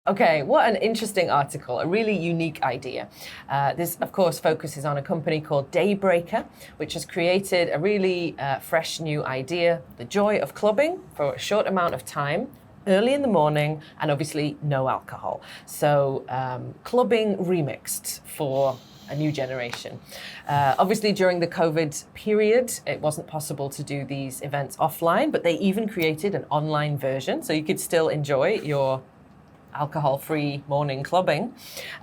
Okay, what an interesting article, a really unique idea. This, of course, focuses on a company called Daybreaker, which has created a really fresh new idea, the joy of clubbing for a short amount of time, early in the morning, and obviously no alcohol. So clubbing remixed for a new generation. Obviously, during the COVID period, it wasn't possible to do these events offline, but they even created an online version, so you could still enjoy your alcohol-free morning clubbing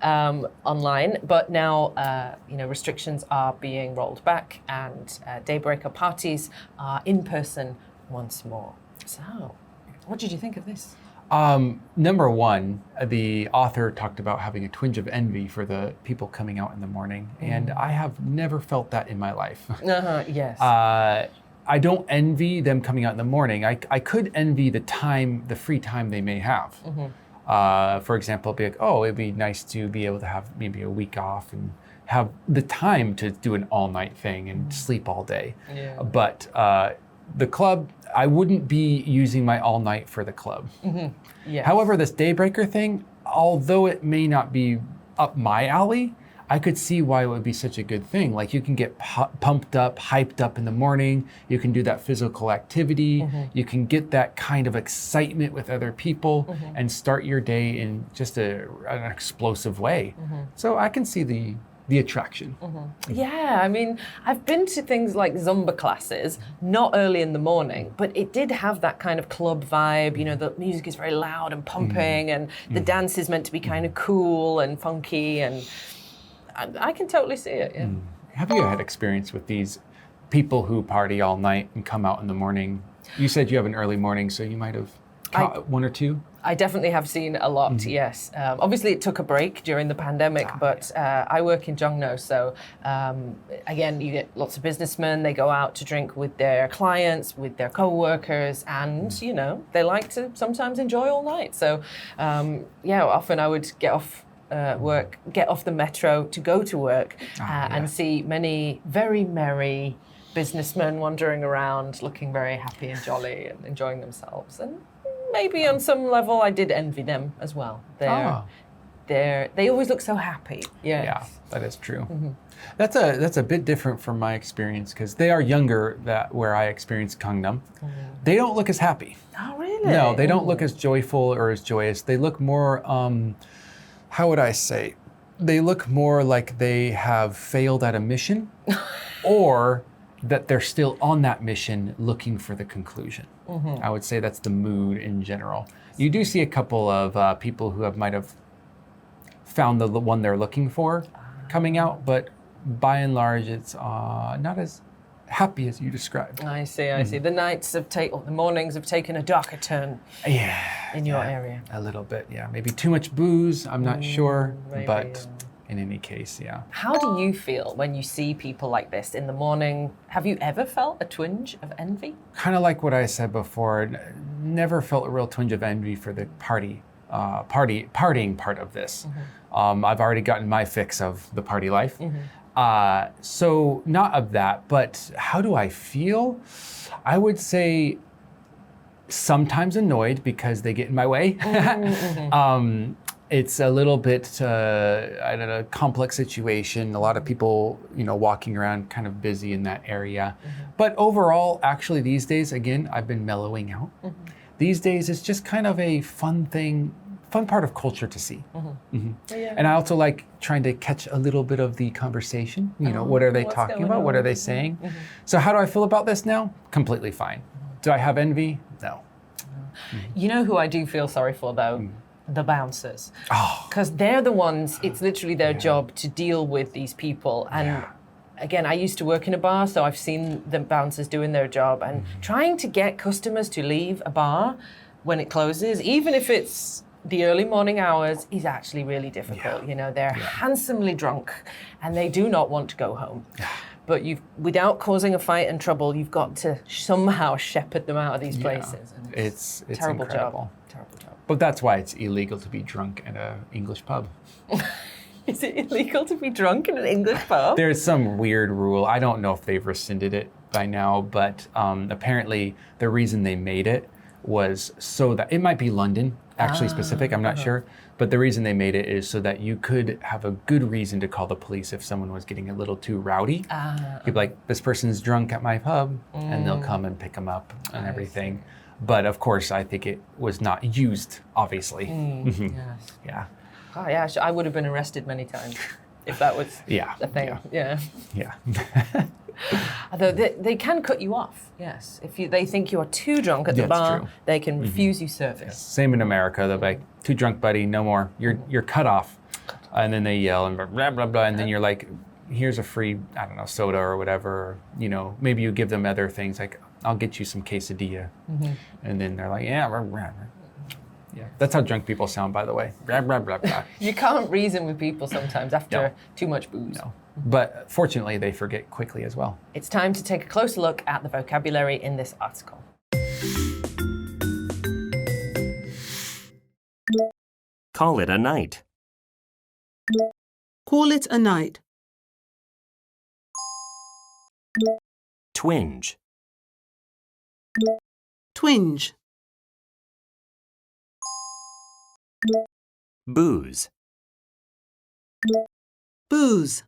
online, but now restrictions are being rolled back, and Daybreaker parties are in person once more. So, what did you think of this? Number one, the author talked about having a twinge of envy for the people coming out in the morning, and I have never felt that in my life. Yes. I don't envy them coming out in the morning. I could envy the free time they may have. For example, be like, oh, it'd be nice to be able to have maybe a week off and have the time to do an all-night thing and sleep all day. Yeah. But the club, I wouldn't be using my all-night for the club. Yes. However, this Daybreaker thing, although it may not be up my alley, I could see why it would be such a good thing. Like, you can get pumped up, hyped up in the morning. You can do that physical activity. You can get that kind of excitement with other people and start your day in just an explosive way. So I can see the attraction. Yeah, I mean, I've been to things like Zumba classes, not early in the morning, but it did have that kind of club vibe. You know, the music is very loud and pumping, and the dance is meant to be kind of cool and funky, and I can totally see it, yeah. Have you had experience with these people who party all night and come out in the morning? You said you have an early morning, so you might have caught one or two? I definitely have seen a lot, yes. Obviously, it took a break during the pandemic, but I work in Jongno, so again, you get lots of businessmen. They go out to drink with their clients, with their co-workers, and, you know, they like to sometimes enjoy all night. So, often I would get off the metro to go to work and see many very merry businessmen wandering around looking very happy and jolly and enjoying themselves. And maybe on some level I did envy them as well. They always look so happy. Yes. Yeah, that is true. That's a bit different from my experience, because they are younger where I experienced Gangnam. They don't look as happy. Oh, really? No, they don't look as joyful or as joyous. They look more how would I say? They look more like they have failed at a mission or that they're still on that mission looking for the conclusion. I would say that's the mood in general. You do see a couple of people who might have found the one they're looking for coming out, but by and large, it's not as happy as you described. I see. The mornings have taken a darker turn. In your area. A little bit, yeah. Maybe too much booze, I'm not sure, maybe, but in any case, yeah. How do you feel when you see people like this in the morning? Have you ever felt a twinge of envy? Kind of like what I said before, never felt a real twinge of envy for the partying part of this. I've already gotten my fix of the party life. So not of that, but how do I feel? I would say sometimes annoyed because they get in my way. It's a little bit, complex situation. A lot of people, walking around kind of busy in that area. But overall, actually these days, again, I've been mellowing out. These days, it's just kind of a fun part of culture to see. Yeah. And I also like trying to catch a little bit of the conversation. What are they talking about? What are they saying? So how do I feel about this now? Completely fine. Do I have envy? No. You know who I do feel sorry for, though? The bouncers. Because they're the ones, it's literally their job to deal with these people. And again, I used to work in a bar, so I've seen the bouncers doing their job. And trying to get customers to leave a bar when it closes, even if it's the early morning hours, is actually really difficult. They're handsomely drunk and they do not want to go home. But without causing a fight and trouble, you've got to somehow shepherd them out of these places. And it's terrible incredible. Terrible job. But that's why it's illegal to be drunk at an English pub. Is it illegal to be drunk in an English pub? There's some weird rule. I don't know if they've rescinded it by now, but apparently the reason they made it was so that, it might be London, actually specific. I'm not sure. But the reason they made it is so that you could have a good reason to call the police if someone was getting a little too rowdy. You'd be like, this person's drunk at my pub, and they'll come and pick them up and everything. But of course, I think it was not used, obviously. Yes. Yeah. Oh, yeah, I would have been arrested many times if that was the thing. Yeah. Although they can cut you off, yes. If they think you are too drunk at the bar, true. they can refuse you service. Same in America. They're like, too drunk, buddy, no more. You're cut off. And then they yell and blah, blah, blah. And then you're like, here's a free, I don't know, soda or whatever. Or, you know, maybe you give them other things like, I'll get you some quesadilla. And then they're like, yeah, blah, blah, blah. Yeah, that's how drunk people sound, by the way. Blah, blah, blah, blah. You can't reason with people sometimes after too much booze. No. But fortunately, they forget quickly as well. It's time to take a closer look at the vocabulary in this article. Call it a night. Call it a night. Twinge. Twinge. Booze. Booze.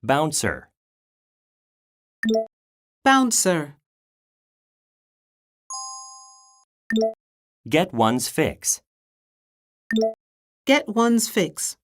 Bouncer. Bouncer. Get one's fix. Get one's fix.